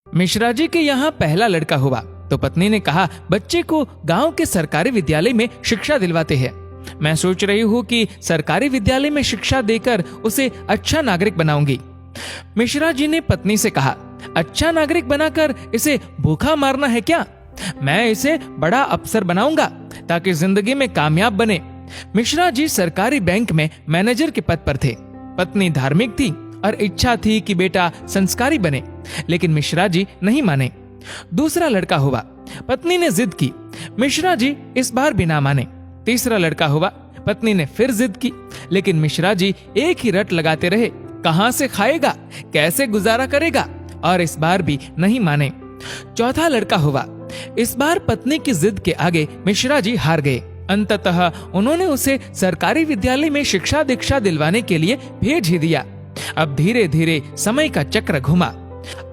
मिश्रा जी के यहाँ पहला लड़का हुआ तो पत्नी ने कहा, बच्चे को गांव के सरकारी विद्यालय में शिक्षा दिलवाते हैं। मैं सोच रही हूँ कि सरकारी विद्यालय में शिक्षा देकर उसे अच्छा नागरिक बनाऊंगी। मिश्रा जी ने पत्नी से कहा, अच्छा नागरिक बनाकर इसे भूखा मारना है क्या? मैं इसे बड़ा अफसर बनाऊंगा ताकि जिंदगी में कामयाब बने। मिश्रा जी सरकारी बैंक में मैनेजर के पद पर थे। पत्नी धार्मिक थी और इच्छा थी कि बेटा संस्कारी बने, लेकिन मिश्रा जी नहीं माने। दूसरा लड़का हुआ। पत्नी ने जिद की। मिश्रा जी इस बार भी ना माने। तीसरा लड़का हुआ। पत्नी ने फिर जिद की, लेकिन मिश्रा जी एक ही रट लगाते रहे, कहां से खाएगा, कैसे गुजारा करेगा, और इस बार भी नहीं माने। चौथा लड़का हुआ। इस बार पत्नी की जिद के आगे मिश्रा जी हार गए। अंततः उन्होंने उसे सरकारी विद्यालय में शिक्षा दीक्षा दिलवाने के लिए भेज ही दिया। अब धीरे धीरे समय का चक्र घुमा।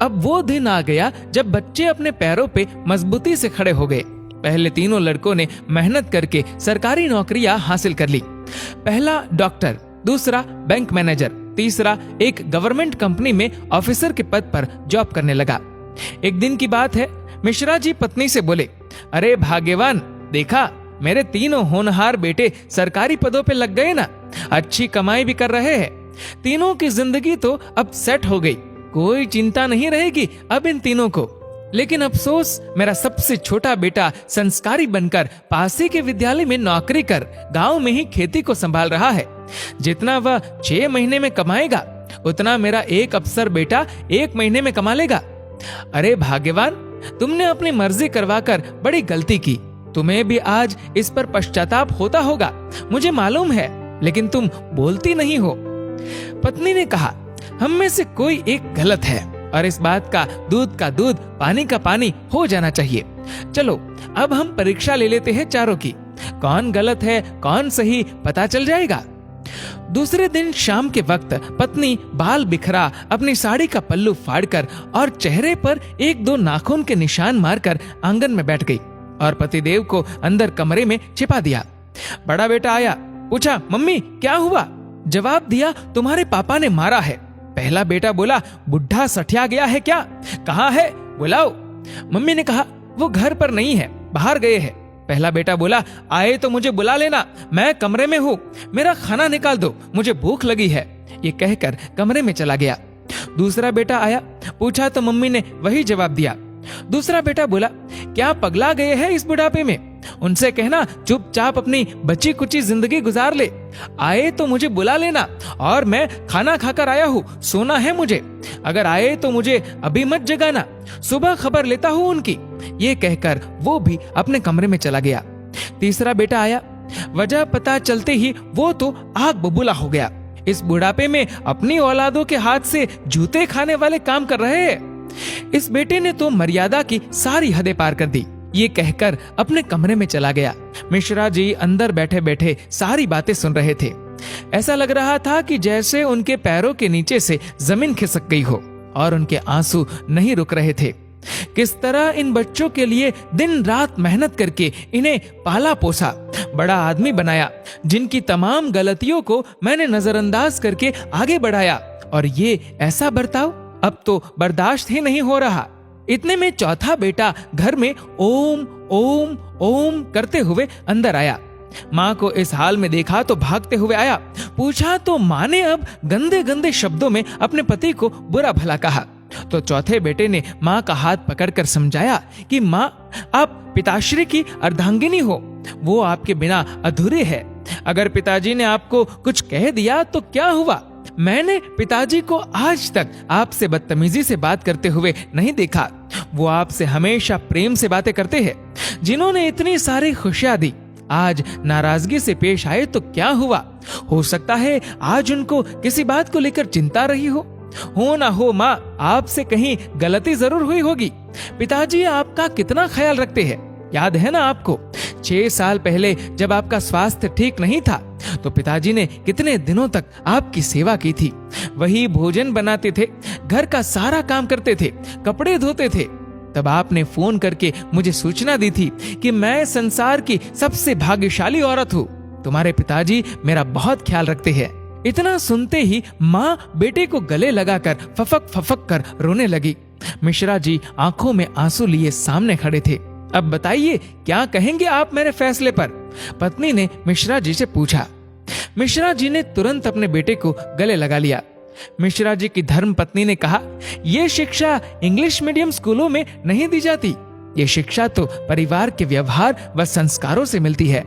अब वो दिन आ गया जब बच्चे अपने पैरों पे मजबूती से खड़े हो गए। पहले तीनों लड़कों ने मेहनत करके सरकारी नौकरियां हासिल कर ली। पहला डॉक्टर, दूसरा बैंक मैनेजर, तीसरा एक गवर्नमेंट कंपनी में ऑफिसर के पद पर जॉब करने लगा। एक दिन की बात है, मिश्रा जी पत्नी से बोले, अरे भाग्यवान, देखा मेरे तीनों होनहार बेटे सरकारी पदों पे लग गए ना, अच्छी कमाई भी कर रहे हैं। तीनों की जिंदगी तो अब सेट हो गई, कोई चिंता नहीं रहेगी अब इन तीनों को। लेकिन अफसोस, मेरा सबसे छोटा बेटा संस्कारी बनकर पास ही के विद्यालय में नौकरी कर गांव में ही खेती को संभाल रहा है। जितना वह 6 महीने में कमाएगा उतना मेरा एक अफसर बेटा 1 महीने में कमा लेगा। अरे भाग्यवान, तुमने अपनी मर्जी करवाकर बड़ी गलती की। तुम्हें भी आज इस पर पश्चाताप होता होगा, मुझे मालूम है, लेकिन तुम बोलती नहीं हो। पत्नी ने कहा, हम में से कोई एक गलत है और इस बात का दूध पानी का पानी हो जाना चाहिए। चलो अब हम परीक्षा ले लेते हैं चारों की, कौन गलत है कौन सही पता चल जाएगा। दूसरे दिन शाम के वक्त पत्नी बाल बिखरा अपनी साड़ी का पल्लू फाड़कर और चेहरे पर 1-2 नाखून के निशान मारकर आंगन में बैठ गई और पतिदेव को अंदर कमरे में छिपा दिया। बड़ा बेटा आया, पूछा, मम्मी क्या हुआ? जवाब दिया, तुम्हारे पापा ने मारा है। पहला बेटा बोला, बुढ़ा सठिया गया है क्या? कहाँ है, बुलाओ। मम्मी ने कहा, वो घर पर नहीं है, बाहर गए हैं। पहला बेटा बोला, आए तो मुझे बुला लेना, मैं कमरे में हूँ, मेरा खाना निकाल दो, मुझे भूख लगी है। ये कहकर कमरे में चला गया। दूसरा बेटा आया, पूछा तो मम्मी ने वही जवाब दिया। दूसरा बेटा बोला, क्या पगला गए हैं इस बुढ़ापे में? उनसे कहना चुपचाप अपनी बची कुची जिंदगी गुजार ले। आए तो मुझे बुला लेना, और मैं खाना खाकर आया हूँ, सोना है मुझे। अगर आए तो मुझे अभी मत जगाना, सुबह खबर लेता हूँ उनकी। ये कहकर वो भी अपने कमरे में चला गया। तीसरा बेटा आया। वजह पता चलते ही वो तो आग बबूला हो गया। इस बुढ़ापे में अपनी औलादों के हाथ से जूते खाने वाले काम कर रहे हैं। इस बेटे ने तो मर्यादा की सारी हदें पार कर दी। ये कहकर अपने कमरे में चला गया। मिश्रा जी अंदर बैठे बैठे सारी बातें सुन रहे थे। ऐसा लग रहा था कि जैसे उनके पैरों के नीचे से जमीन खिसक गई हो और उनके आंसू नहीं रुक रहे थे। किस तरह इन बच्चों के लिए दिन रात मेहनत करके इन्हें पाला पोसा, बड़ा आदमी बनाया, जिनकी तमाम गलतियों को मैंने नजरअंदाज करके आगे बढ़ाया, और ये ऐसा बर्ताव अब तो बर्दाश्त ही नहीं हो रहा। इतने में चौथा बेटा घर में ओम ओम ओम करते हुए अंदर आया। माँ को इस हाल में देखा तो भागते हुए आया। पूछा तो माँ ने अब गंदे गंदे शब्दों में अपने पति को बुरा भला कहा। तो चौथे बेटे ने माँ का हाथ पकड़कर समझाया कि माँ, आप पिताश्री की अर्धांगिनी हो, वो आपके बिना अधूरे है। अगर पिताजी ने आपको कुछ कह दिया तो क्या हुआ? मैंने पिताजी को आज तक आपसे बदतमीजी से बात करते हुए नहीं देखा। वो आपसे हमेशा प्रेम से बातें करते हैं। जिन्होंने इतनी सारी खुशियां दी, आज नाराजगी से पेश आए तो क्या हुआ? हो सकता है आज उनको किसी बात को लेकर चिंता रही हो ना हो माँ, आपसे कहीं गलती जरूर हुई होगी। पिताजी आपका कितना ख्याल रखते हैं, याद है ना आपको? 6 साल पहले जब आपका स्वास्थ्य ठीक नहीं था तो पिताजी ने कितने दिनों तक आपकी सेवा की थी। वही भोजन बनाते थे, घर का सारा काम करते थे, कपड़े धोते थे। तब आपने फोन करके मुझे सूचना दी थी कि मैं संसार की सबसे भाग्यशाली औरत हूँ। तुम्हारे पिताजी मेरा बहुत ख्याल रखते हैं। इतना सुनते ही माँ बेटे को गले लगाकर फफक फफक कर रोने लगी। मिश्रा जी आंखों में आंसू लिए सामने खड़े थे। अब बताइए क्या कहेंगे आप मेरे फैसले पर? पत्नी ने मिश्रा जी से पूछा। मिश्रा जी ने तुरंत अपने बेटे को गले लगा लिया। मिश्रा जी की धर्म पत्नी ने कहा, यह शिक्षा इंग्लिश मीडियम स्कूलों में नहीं दी जाती। ये शिक्षा तो परिवार के व्यवहार व संस्कारों से मिलती है।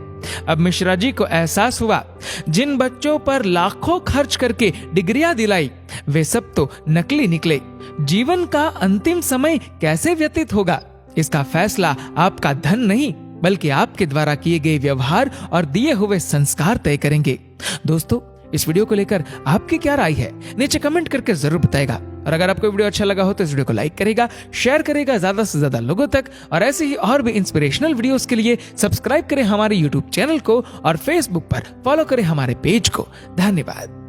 अब मिश्रा जी को एहसास हुआ, जिन बच्चों पर लाखों खर्च करके डिग्रियां दिलाई वे सब तो नकली निकले। जीवन का अंतिम समय कैसे व्यतीत होगा, इसका फैसला आपका धन नहीं बल्कि आपके द्वारा किए गए व्यवहार और दिए हुए संस्कार तय करेंगे। दोस्तों, इस वीडियो को लेकर आपकी क्या राय है नीचे कमेंट करके जरूर बताएगा। और अगर आपको वीडियो अच्छा लगा हो तो इस वीडियो को लाइक करेगा, शेयर करेगा ज्यादा से ज्यादा लोगों तक। और ऐसे ही और भी इंस्पिरेशनल वीडियोस के लिए सब्सक्राइब करें हमारे यूट्यूब चैनल को और फेसबुक पर फॉलो करें हमारे पेज को। धन्यवाद।